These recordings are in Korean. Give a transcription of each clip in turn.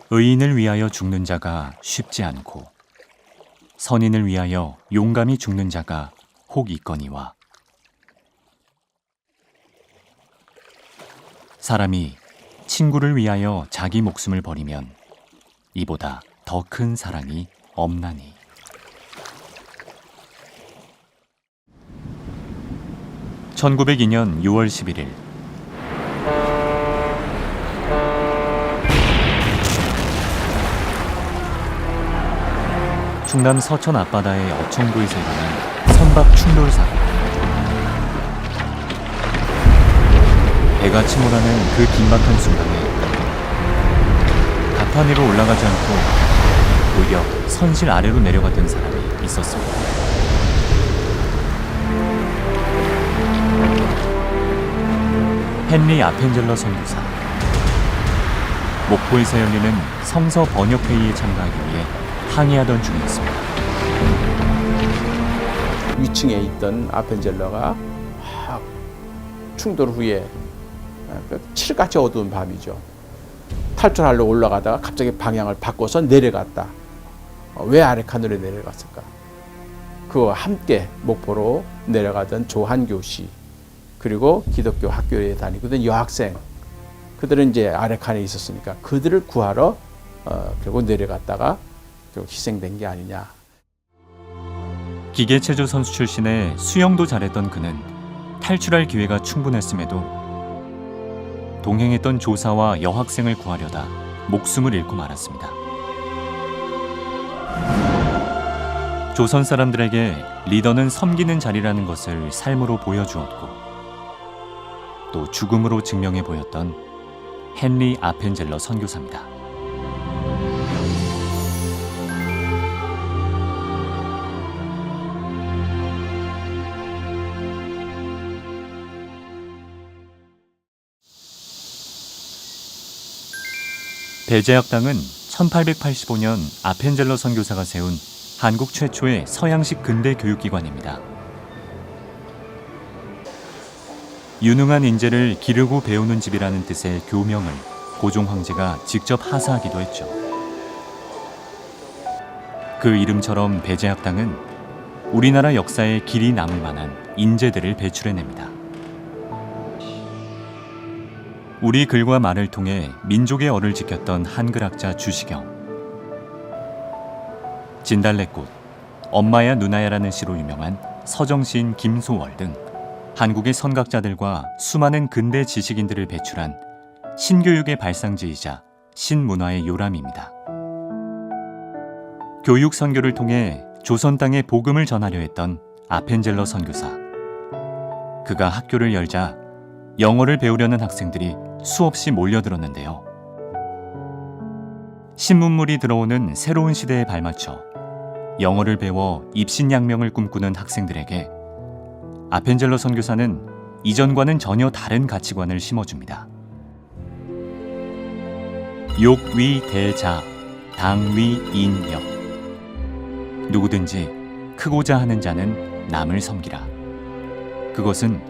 의인을 위하여 죽는 자가 쉽지 않고 선인을 위하여 용감히 죽는 자가 혹 있거니와. 사람이 친구를 위하여 자기 목숨을 버리면 이보다 더 큰 사랑이 없나니. (1902년 6월 11일) 충남 서천 앞바다의 어청도에서 일어난 선박 충돌 사고. 배가 침몰하는 그 긴박한 순간에 갑판 위로 올라가지 않고 오히려 선실 아래로 내려갔던 사람이 있었습니다. 헨리 아펜젤러 선교사. 목포에서 열리는 성서 번역회의에 참가하기 위해 항해하던 중이었습니다. 위층에 있던 아펜젤러가 충돌 후에 칠흑같이 어두운 밤이죠. 탈출하려 올라가다가 갑자기 방향을 바꿔서 내려갔다. 왜 아레칸으로 내려갔을까? 그와 함께 목포로 내려가던 조한교 씨, 그리고 기독교 학교에 다니던 여학생, 그들은 이제 아레칸에 있었으니까 그들을 구하러 결국 내려갔다가 희생된 게 아니냐. 기계체조 선수 출신의 수영도 잘했던 그는 탈출할 기회가 충분했음에도 동행했던 조사와 여학생을 구하려다 목숨을 잃고 말았습니다. 조선 사람들에게 리더는 섬기는 자리라는 것을 삶으로 보여주었고 또 죽음으로 증명해 보였던 헨리 아펜젤러 선교사입니다. 배제학당은 1885년 아펜젤러 선교사가 세운 한국 최초의 서양식 근대 교육기관입니다. 유능한 인재를 기르고 배우는 집이라는 뜻의 교명을 고종 황제가 직접 하사하기도 했죠. 그 이름처럼 배제학당은 우리나라 역사에 길이 남을 만한 인재들을 배출해냅니다. 우리 글과 말을 통해 민족의 얼을 지켰던 한글학자 주시경, 진달래꽃, 엄마야 누나야라는 시로 유명한 서정시인 김소월 등 한국의 선각자들과 수많은 근대 지식인들을 배출한 신교육의 발상지이자 신문화의 요람입니다. 교육 선교를 통해 조선 땅에 복음을 전하려 했던 아펜젤러 선교사. 그가 학교를 열자 영어를 배우려는 학생들이 수없이 몰려들었는데요. 신문물이 들어오는 새로운 시대에 발맞춰 영어를 배워 입신양명을 꿈꾸는 학생들에게 아펜젤러 선교사는 이전과는 전혀 다른 가치관을 심어줍니다. 욕위 대자, 당위 인역. 누구든지 크고자 하는 자는 남을 섬기라. 그것은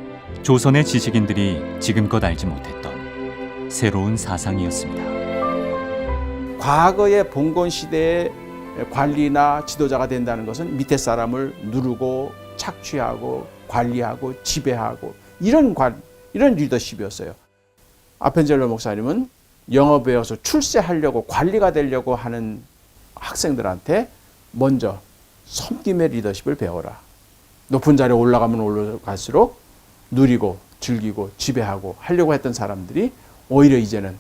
조선의 지식인들이 지금껏 알지 못했던 새로운 사상이었습니다. 과거의 봉건 시대의 관리나 지도자가 된다는 것은 밑에 사람을 누르고 착취하고 관리하고 지배하고 이런 리더십이었어요. 아펜젤러 목사님은 영어 배워서 출세하려고 관리가 되려고 하는 학생들한테 먼저 섬김의 리더십을 배워라. 높은 자리에 올라가면 올라갈수록 누리고 즐기고 지배하고 하려고 했던 사람들이 오히려 이제는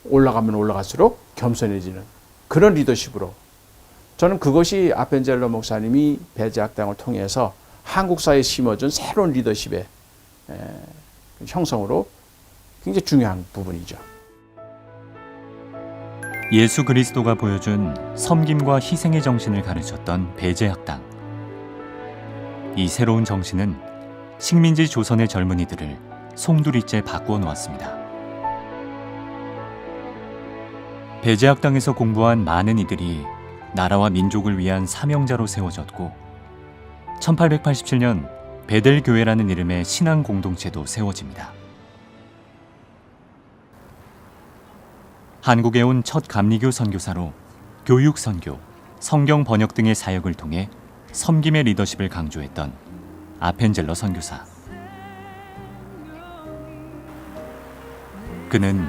올라가면 올라갈수록 겸손해지는 그런 리더십으로, 저는 그것이 아펜젤러 목사님이 배제학당을 통해서 한국 사회에 심어준 새로운 리더십의 형성으로 굉장히 중요한 부분이죠. 예수 그리스도가 보여준 섬김과 희생의 정신을 가르쳤던 배제학당. 이 새로운 정신은 식민지 조선의 젊은이들을 송두리째 바꾸어 놓았습니다. 배제학당에서 공부한 많은 이들이 나라와 민족을 위한 사명자로 세워졌고 1887년 베델교회라는 이름의 신앙 공동체도 세워집니다. 한국에 온 첫 감리교 선교사로 교육 선교, 성경 번역 등의 사역을 통해 섬김의 리더십을 강조했던 아펜젤러 선교사. 그는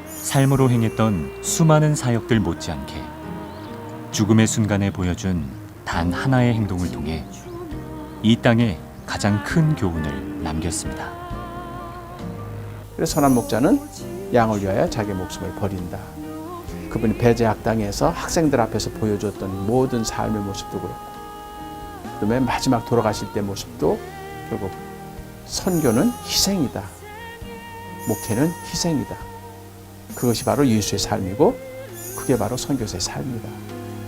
삶으로 행했던 수많은 사역들 못지않게 죽음의 순간에 보여준 단 하나의 행동을 통해 이 땅에 가장 큰 교훈을 남겼습니다. 그래서 선한 목자는 양을 위하여 자기 목숨을 버린다. 그분이 배제학당에서 학생들 앞에서 보여줬던 모든 삶의 모습도 그렇고, 그다음에 마지막 돌아가실 때 모습도 결국 선교는 희생이다. 목회는 희생이다. 그것이 바로 예수의 삶이고 그게 바로 선교사의 삶이다.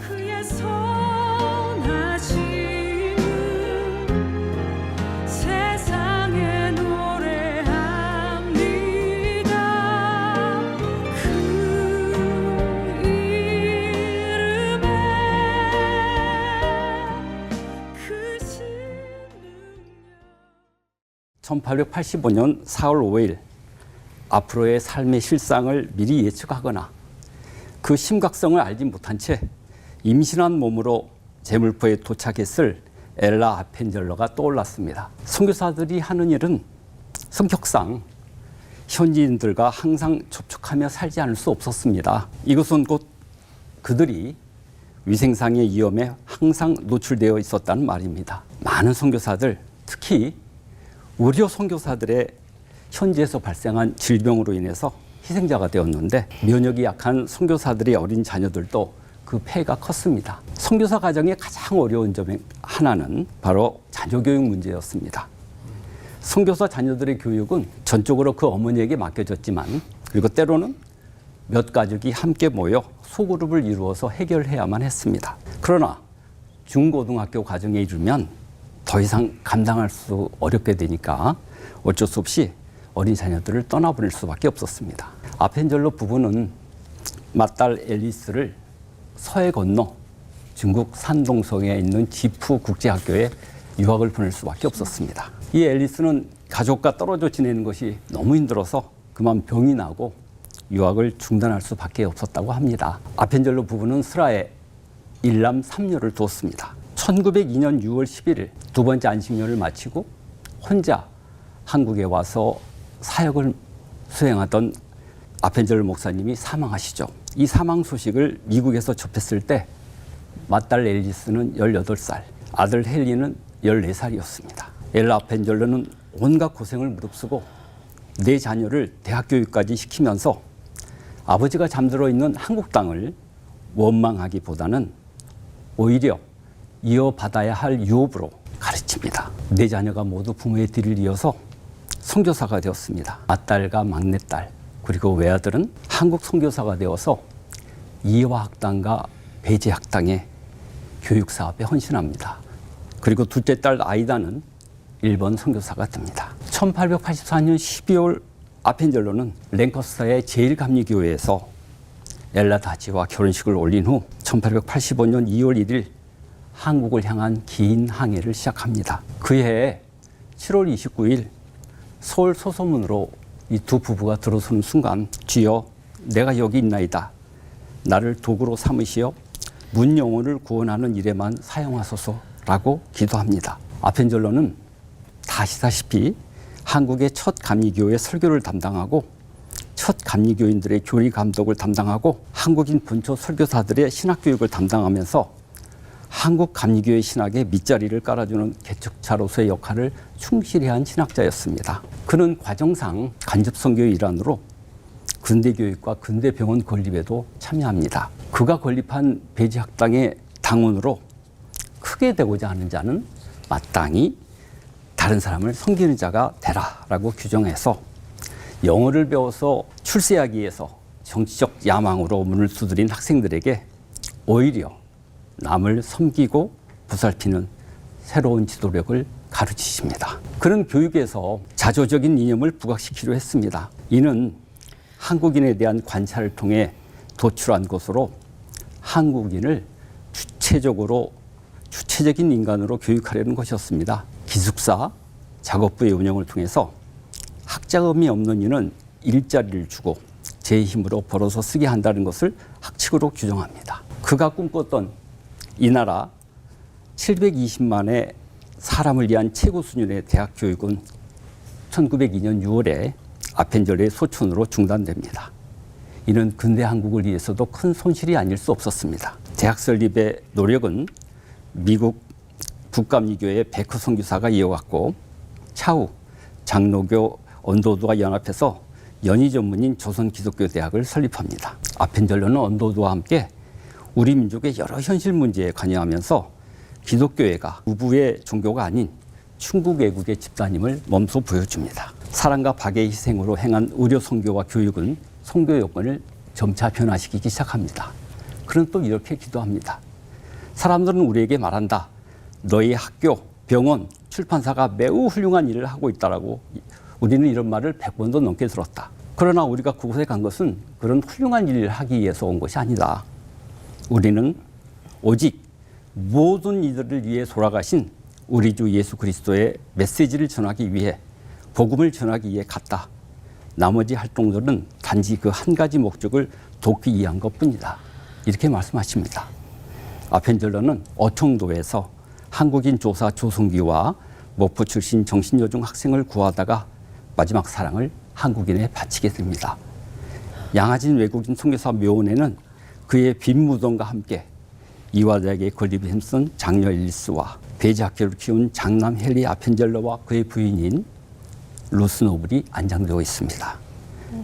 그의 선하심은 세상에 노래합니다. 그 이름에 크신 능력. 1885년 4월 5일 앞으로의 삶의 실상을 미리 예측하거나 그 심각성을 알지 못한 채 임신한 몸으로 제물포에 도착했을 엘라 아펜젤러가 떠올랐습니다. 선교사들이 하는 일은 성격상 현지인들과 항상 접촉하며 살지 않을 수 없었습니다. 이것은 곧 그들이 위생상의 위험에 항상 노출되어 있었다는 말입니다. 많은 선교사들, 특히 의료 선교사들의 현지에서 발생한 질병으로 인해서 희생자가 되었는데, 면역이 약한 선교사들의 어린 자녀들도 그 폐해가 컸습니다. 선교사 가정의 가장 어려운 점 하나는 바로 자녀 교육 문제였습니다. 선교사 자녀들의 교육은 전적으로 그 어머니에게 맡겨졌지만, 그리고 때로는 몇 가족이 함께 모여 소그룹을 이루어서 해결해야만 했습니다. 그러나 중고등학교 과정에 이르면 더 이상 감당할 수 어렵게 되니까 어쩔 수 없이 어린 자녀들을 떠나보낼 수밖에 없었습니다. 아펜젤러 부부는 맏딸 앨리스를 서해 건너 중국 산동성에 있는 지푸 국제학교에 유학을 보낼 수밖에 없었습니다. 이 앨리스는 가족과 떨어져 지내는 것이 너무 힘들어서 그만 병이 나고 유학을 중단할 수밖에 없었다고 합니다. 아펜젤러 부부는 슬하에 일남 3녀를 두었습니다. 1902년 6월 11일 두 번째 안식년을 마치고 혼자 한국에 와서 사역을 수행하던 아펜젤러 목사님이 사망하시죠. 이 사망 소식을 미국에서 접했을 때 맏딸 앨리스는 18살, 아들 헨리는 14살이었습니다. 엘라 아펜젤러는 온갖 고생을 무릅쓰고 네 자녀를 대학 교육까지 시키면서 아버지가 잠들어 있는 한국 땅을 원망하기보다는 오히려 이어받아야 할 유업으로 가르칩니다. 네 자녀가 모두 부모의 뒤를 이어서 선교사가 되었습니다. 맏딸과 막내딸 그리고 외아들은 한국 선교사가 되어서 이화학당과 배제학당의 교육사업에 헌신합니다. 그리고 둘째 딸 아이다는 일본 선교사가 됩니다. 1884년 12월 아펜젤러는 랭커스터의 제1감리교회에서 엘라 다지와 결혼식을 올린 후 1885년 2월 1일 한국을 향한 긴 항해를 시작합니다. 그해 7월 29일 서울 소서문으로 이 두 부부가 들어서는 순간, 주여 내가 여기 있나이다. 나를 도구로 삼으시어 문 영혼을 구원하는 일에만 사용하소서라고 기도합니다. 아펜젤러는 다 아시다시피 한국의 첫 감리교회 설교를 담당하고 첫 감리교인들의 교리 감독을 담당하고 한국인 본초 설교사들의 신학교육을 담당하면서 한국 감리교회 신학의 밑자리를 깔아주는 개척자로서의 역할을 충실히 한 신학자였습니다. 그는 과정상 간접선교의 일환으로 근대교육과 근대병원 건립에도 참여합니다. 그가 건립한 배지학당의 당원으로 크게 되고자 하는 자는 마땅히 다른 사람을 섬기는 자가 되라라고 규정해서 영어를 배워서 출세하기 위해서 정치적 야망으로 문을 두드린 학생들에게 오히려 남을 섬기고 보살피는 새로운 지도력을 가르치십니다. 그는 교육에서 자조적인 이념을 부각시키려 했습니다. 이는 한국인에 대한 관찰을 통해 도출한 것으로 한국인을 주체적인 인간으로 교육하려는 것이었습니다. 기숙사, 작업부의 운영을 통해서 학자금이 없는 이는 일자리를 주고 제 힘으로 벌어서 쓰게 한다는 것을 학칙으로 규정합니다. 그가 꿈꿨던 이 나라 720만의 사람을 위한 최고 수준의 대학 교육은 1902년 6월에 아펜젤러의 소천으로 중단됩니다. 이는 근대 한국을 위해서도 큰 손실이 아닐 수 없었습니다. 대학 설립의 노력은 미국 국감리교의 베커 선교사가 이어갔고 차후 장로교 언도도와 연합해서 연희 전문인 조선기독교대학을 설립합니다. 아펜젤러는 언도도와 함께 우리 민족의 여러 현실 문제에 관여하면서 기독교회가 우부의 종교가 아닌 충국애국의 집단임을 몸소 보여줍니다. 사랑과 박의 희생으로 행한 의료 선교와 교육은 선교 여건을 점차 변화시키기 시작합니다. 그는 또 이렇게 기도합니다. 사람들은 우리에게 말한다. 너희 학교, 병원, 출판사가 매우 훌륭한 일을 하고 있다라고 우리는 이런 말을 100번도 넘게 들었다. 그러나 우리가 그곳에 간 것은 그런 훌륭한 일을 하기 위해서 온 것이 아니다. 우리는 오직 모든 이들을 위해 돌아가신 우리 주 예수 그리스도의 메시지를 전하기 위해 복음을 전하기 위해 갔다. 나머지 활동들은 단지 그 한 가지 목적을 돕기 위한 것뿐이다. 이렇게 말씀하십니다. 아펜젤러는 어청도에서 한국인 조사 조성기와 목포 출신 정신여중 학생을 구하다가 마지막 사랑을 한국인에 바치게 됩니다. 양아진 외국인 선교사 묘원에는 그의 빈 무덤과 함께 이화대학의 걸리비 햄슨 장녀 앨리스와 배지 학교를 키운 장남 헨리 아펜젤러와 그의 부인인 루스 노블이 안장되어 있습니다.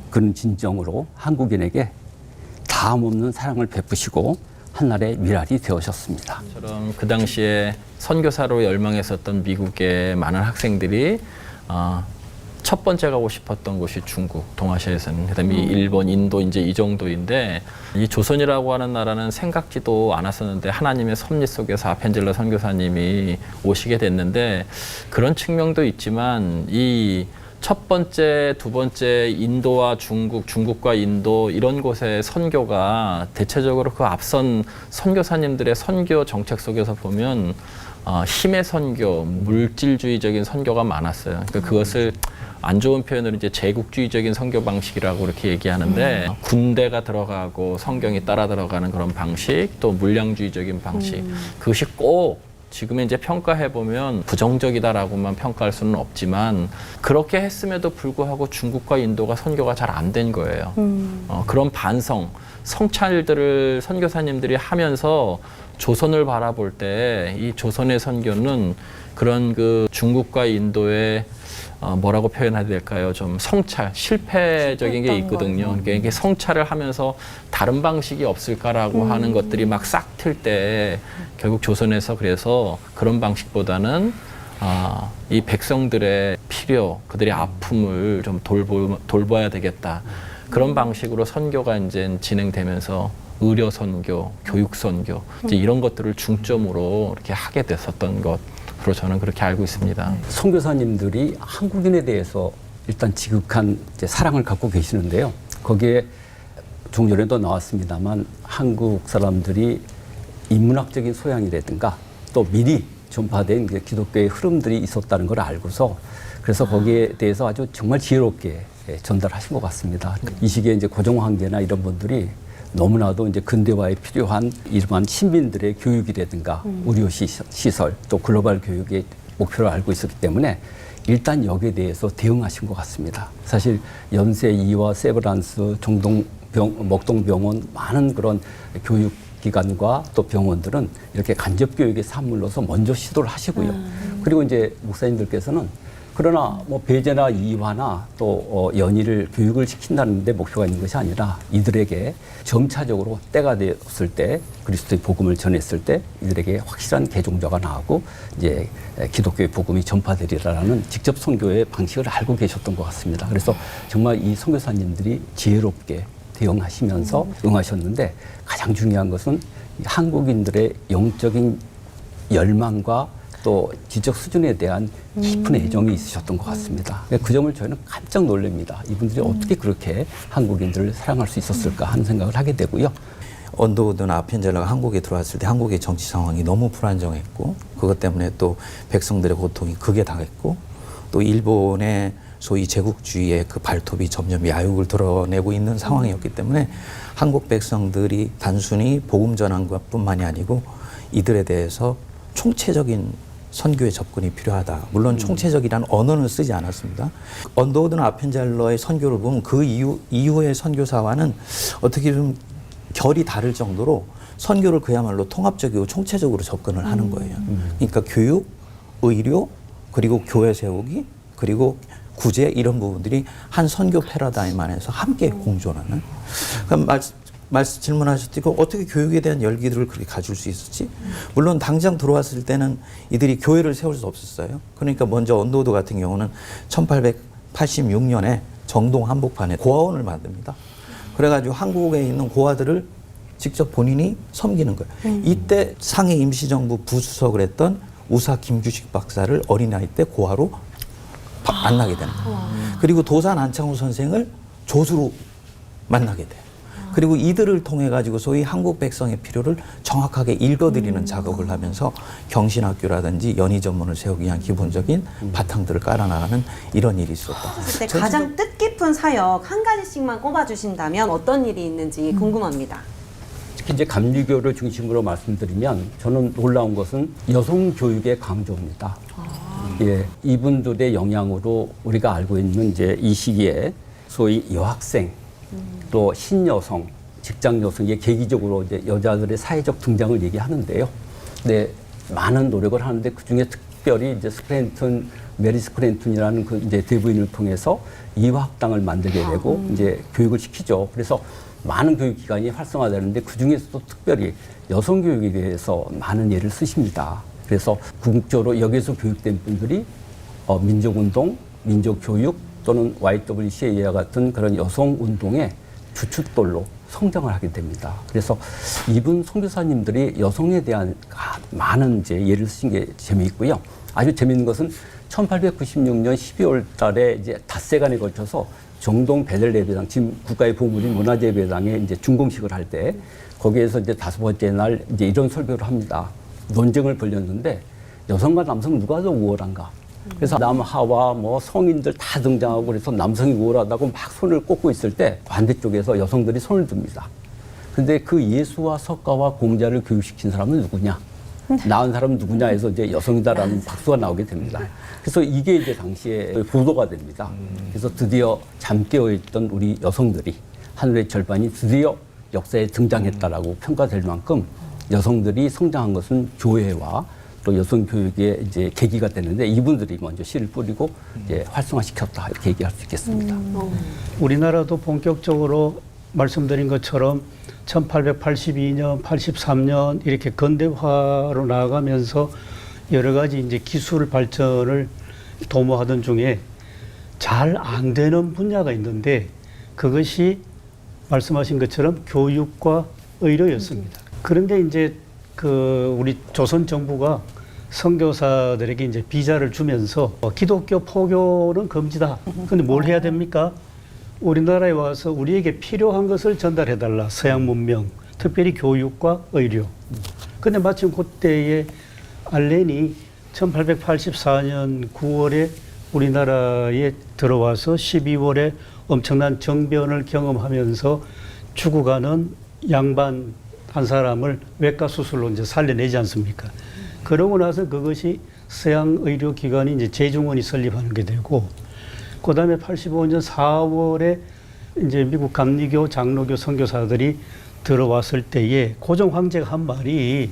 그는 진정으로 한국인에게 다음 없는 사랑을 베푸시고 한날의 미랄이 되어셨습니다. 처럼 그 당시에 선교사로 열망했었던 미국의 많은 학생들이 첫 번째 가고 싶었던 곳이 중국, 동아시아에서는. 그다음에 일본, 인도 이제 이 정도인데 이 조선이라고 하는 나라는 생각지도 않았었는데 하나님의 섭리 속에서 아펜젤러 선교사님이 오시게 됐는데 그런 측면도 있지만 이 첫 번째, 두 번째 인도와 중국, 중국과 인도 이런 곳의 선교가 대체적으로 그 앞선 선교사님들의 선교 정책 속에서 보면 힘의 선교, 물질주의적인 선교가 많았어요. 그러니까 그것을 안 좋은 표현으로 이제 제국주의적인 선교 방식이라고 이렇게 얘기하는데 군대가 들어가고 성경이 따라 들어가는 그런 방식, 또 물량주의적인 방식, 그것이 꼭 지금에 이제 평가해 보면 부정적이다라고만 평가할 수는 없지만 그렇게 했음에도 불구하고 중국과 인도가 선교가 잘 안 된 거예요. 그런 반성, 성찰들을 선교사님들이 하면서 조선을 바라볼 때 이 조선의 선교는 그런 그 중국과 인도의 뭐라고 표현해야 될까요? 좀 성찰, 실패적인 게 있거든요. 그러니까 이게 성찰을 하면서 다른 방식이 없을까라고 하는 것들이 막 싹 틀 때 결국 조선에서 그래서 그런 방식보다는 이 백성들의 필요, 그들의 아픔을 좀 돌봐야 되겠다. 그런 방식으로 선교가 이제 진행되면서 의료 선교, 교육 선교 이제 이런 것들을 중점으로 이렇게 하게 됐었던 것으로 저는 그렇게 알고 있습니다. 선교사님들이 한국인에 대해서 일단 지극한 이제 사랑을 갖고 계시는데요. 거기에 좀 전에도 나왔습니다만 한국 사람들이 인문학적인 소양이라든가 또 미리 전파된 기독교의 흐름들이 있었다는 걸 알고서 그래서 거기에 대해서 아주 정말 지혜롭게 전달하신 것 같습니다. 이 시기에 이제 고종 황제나 이런 분들이 너무나도 이제 근대화에 필요한 이러한 신민들의 교육이라든가 의료 시설 또 글로벌 교육의 목표를 알고 있었기 때문에 일단 여기에 대해서 대응하신 것 같습니다. 사실 연세 이와 세브란스, 목동병원 많은 그런 교육기관과 또 병원들은 이렇게 간접 교육의 산물로서 먼저 시도를 하시고요. 그리고 이제 목사님들께서는 그러나 뭐 배제나 이화나 또 연희를 교육을 시킨다는 데 목표가 있는 것이 아니라 이들에게 점차적으로 때가 되었을 때 그리스도의 복음을 전했을 때 이들에게 확실한 개종자가 나오고 이제 기독교의 복음이 전파되리라는 직접 선교의 방식을 알고 계셨던 것 같습니다. 그래서 정말 이 선교사님들이 지혜롭게 대응하시면서 응하셨는데 가장 중요한 것은 한국인들의 영적인 열망과 또 지적 수준에 대한 깊은 애정이 있으셨던 것 같습니다. 그 점을 저희는 깜짝 놀랍니다. 이분들이 어떻게 그렇게 한국인들을 사랑할 수 있었을까 하는 생각을 하게 되고요. 언더우드나 아펜젤러가 한국에 들어왔을 때 한국의 정치 상황이 너무 불안정했고 그것 때문에 또 백성들의 고통이 극에 달했고 또 일본의 소위 제국주의의 그 발톱이 점점 야욕을 드러내고 있는 상황이었기 때문에 한국 백성들이 단순히 복음 전한 것뿐만이 아니고 이들에 대해서 총체적인 선교의 접근이 필요하다. 물론 총체적이라는 언어는 쓰지 않았습니다. 언더우드나 아펜젤러의 선교를 보면 그 이후의 선교사와는 어떻게 좀 결이 다를 정도로 선교를 그야말로 통합적이고 총체적으로 접근을 하는 거예요. 그러니까 교육, 의료, 그리고 교회 세우기, 그리고 구제 이런 부분들이 한 선교 패러다임 안에서 함께 공존하는. 그럼 질문하셨고 어떻게 교육에 대한 열기들을 그렇게 가질 수 있었지? 물론 당장 들어왔을 때는 이들이 교회를 세울 수 없었어요. 그러니까 먼저 언더우드 같은 경우는 1886년에 정동 한복판에 고아원을 만듭니다. 그래가지고 한국에 있는 고아들을 직접 본인이 섬기는 거예요. 이때 상해 임시정부 부수석을 했던 우사 김규식 박사를 어린아이 때 고아로 만나게 되는 거예요. 그리고 도산 안창호 선생을 조수로 만나게 돼요. 그리고 이들을 통해 가지고 소위 한국 백성의 필요를 정확하게 읽어드리는 작업을 하면서 경신학교라든지 연희 전문을 세우기 위한 기본적인 바탕들을 깔아나가는 이런 일이 있었다. 그때 가장 뜻깊은 사역 한 가지씩만 꼽아주신다면 어떤 일이 있는지 궁금합니다. 특히 이제 감리교를 중심으로 말씀드리면 저는 놀라운 것은 여성 교육의 강조입니다. 예, 이분들의 영향으로 우리가 알고 있는 이제 이 시기에 소위 여학생 또 신여성, 직장 여성의 계기적으로 이제 여자들의 사회적 등장을 얘기하는데요. 네, 많은 노력을 하는데 그 중에 특별히 이제 스크랜튼, 메리 스크랜튼이라는 그 이제 대부인을 통해서 이화학당을 만들게 되고 이제 교육을 시키죠. 그래서 많은 교육기관이 활성화되는데 그 중에서도 특별히 여성 교육에 대해서 많은 예를 쓰십니다. 그래서 궁극적으로 여기서 교육된 분들이 민족운동, 민족교육 또는 YWCA와 같은 그런 여성운동의 주춧돌로 성장을 하게 됩니다. 그래서 이분 선교사님들이 여성에 대한 많은 이제 예를 쓰신 게 재미있고요. 아주 재미있는 것은 1896년 12월 달에 이제 닷새간에 걸쳐서 정동 베들레배당, 지금 국가의 보물인 문화재배당에 이제 준공식을 할 때 거기에서 이제 5번째 날 이제 이런 설교를 합니다. 논쟁을 벌였는데 여성과 남성 누가 더 우월한가? 그래서 남하와 뭐 성인들 다 등장하고 그래서 남성이 우월하다고 막 손을 꽂고 있을 때 반대쪽에서 여성들이 손을 듭니다. 근데 그 예수와 석가와 공자를 교육시킨 사람은 누구냐? 낳은 사람은 누구냐 해서 이제 여성이다라는 박수가 나오게 됩니다. 그래서 이게 이제 당시에 보도가 됩니다. 그래서 드디어 잠 깨어있던 우리 여성들이 하늘의 절반이 드디어 역사에 등장했다라고 평가될 만큼 여성들이 성장한 것은 교회와 또 여성 교육의 이제 계기가 됐는데 이분들이 먼저 씨를 뿌리고 이제 활성화시켰다 이렇게 얘기할 수 있겠습니다. 우리나라도 본격적으로 말씀드린 것처럼 1882년, 83년 이렇게 근대화로 나아가면서 여러 가지 이제 기술 발전을 도모하던 중에 잘 안 되는 분야가 있는데 그것이 말씀하신 것처럼 교육과 의료였습니다. 그런데 이제 우리 조선 정부가 선교사들에게 이제 비자를 주면서 기독교 포교는 금지다. 근데 뭘 해야 됩니까? 우리나라에 와서 우리에게 필요한 것을 전달해달라. 서양 문명, 특별히 교육과 의료. 근데 마침 그때에 알렌이 1884년 9월에 우리나라에 들어와서 12월에 엄청난 정변을 경험하면서 죽어가는 양반 한 사람을 외과 수술로 이제 살려내지 않습니까? 그러고 나서 그것이 서양 의료기관이 이제 재중원이 설립하는 게 되고, 그 다음에 85년 4월에 이제 미국 감리교, 장로교 선교사들이 들어왔을 때에 고종 황제가 한 말이,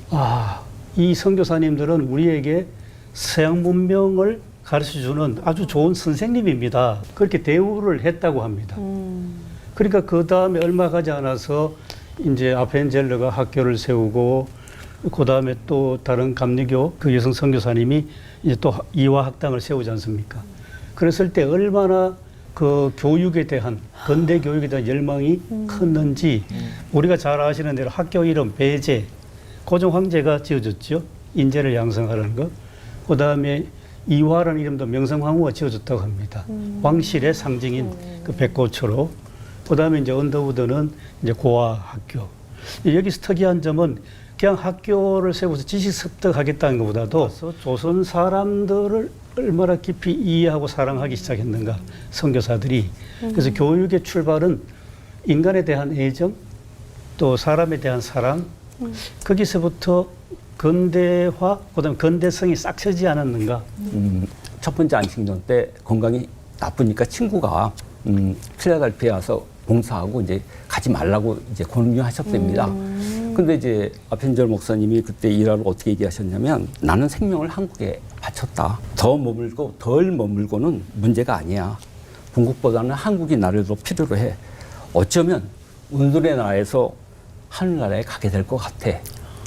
이 선교사님들은 우리에게 서양 문명을 가르쳐주는 아주 좋은 선생님입니다. 그렇게 대우를 했다고 합니다. 그러니까 그 다음에 얼마 가지 않아서 이제 아펜젤러가 학교를 세우고, 그 다음에 또 다른 감리교 그 여성 선교사님이 이제 또 이화학당을 세우지 않습니까? 그랬을 때 얼마나 그 교육에 대한, 근대 교육에 대한 열망이 컸는지, 우리가 잘 아시는 대로 학교 이름 배제, 고종 황제가 지어줬죠. 인재를 양성하라는 것. 그 다음에 이화라는 이름도 명성황후가 지어줬다고 합니다. 왕실의 상징인 그 백고초로. 그 다음에 이제 언더우드는 이제 고아학교. 여기서 특이한 점은 그냥 학교를 세워서 지식 습득하겠다는 것보다도 조선 사람들을 얼마나 깊이 이해하고 사랑하기 시작했는가, 선교사들이. 그래서 교육의 출발은 인간에 대한 애정, 또 사람에 대한 사랑, 거기서부터 근대화, 그다음 근대성이 싹 트지 않았는가. 첫 번째 안식년 때 건강이 나쁘니까 친구가 필라델피아에 와서 봉사하고 이제 가지 말라고 이제 권유하셨답니다. 근데 이제 아펜젤 목사님이 그때 일하러 어떻게 얘기하셨냐면, 나는 생명을 한국에 바쳤다. 더 머물고 덜 머물고는 문제가 아니야. bun국보다는 한국이 나를 더 필요로 해. 어쩌면 오늘의 나라에서 하늘나라에 가게 될 것 같아.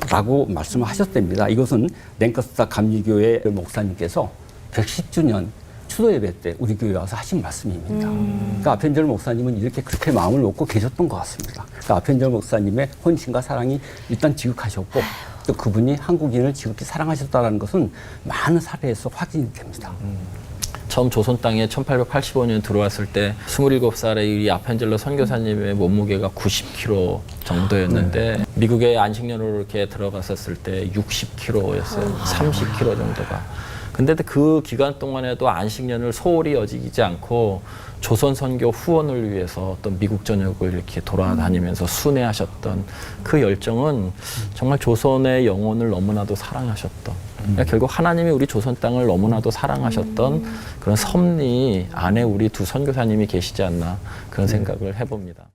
라고 말씀을 하셨답니다. 이것은 랭커스터 감리교회 목사님께서 110주년 추도 예배 때 우리 교회에 와서 하신 말씀입니다. 그러니까 아펜젤 목사님은 이렇게 그렇게 마음을 놓고 계셨던 것 같습니다. 그러니까 아펜젤 목사님의 헌신과 사랑이 일단 지극하셨고, 또 그분이 한국인을 지극히 사랑하셨다는 것은 많은 사례에서 확인이 됩니다. 처음 조선 땅에 1885년 들어왔을 때 27살의 이 아펜젤러 선교사님의 몸무게가 90kg 정도였는데 미국에 안식년으로 이렇게 들어갔었을 때 60kg였어요. 30kg 정도가. 근데 그 기간 동안에도 안식년을 소홀히 여기지 않고 조선 선교 후원을 위해서 어떤 미국 전역을 이렇게 돌아다니면서 순회하셨던 그 열정은 정말 조선의 영혼을 너무나도 사랑하셨던, 그러니까 결국 하나님이 우리 조선 땅을 너무나도 사랑하셨던 그런 섭리 안에 우리 두 선교사님이 계시지 않나, 그런 생각을 해봅니다.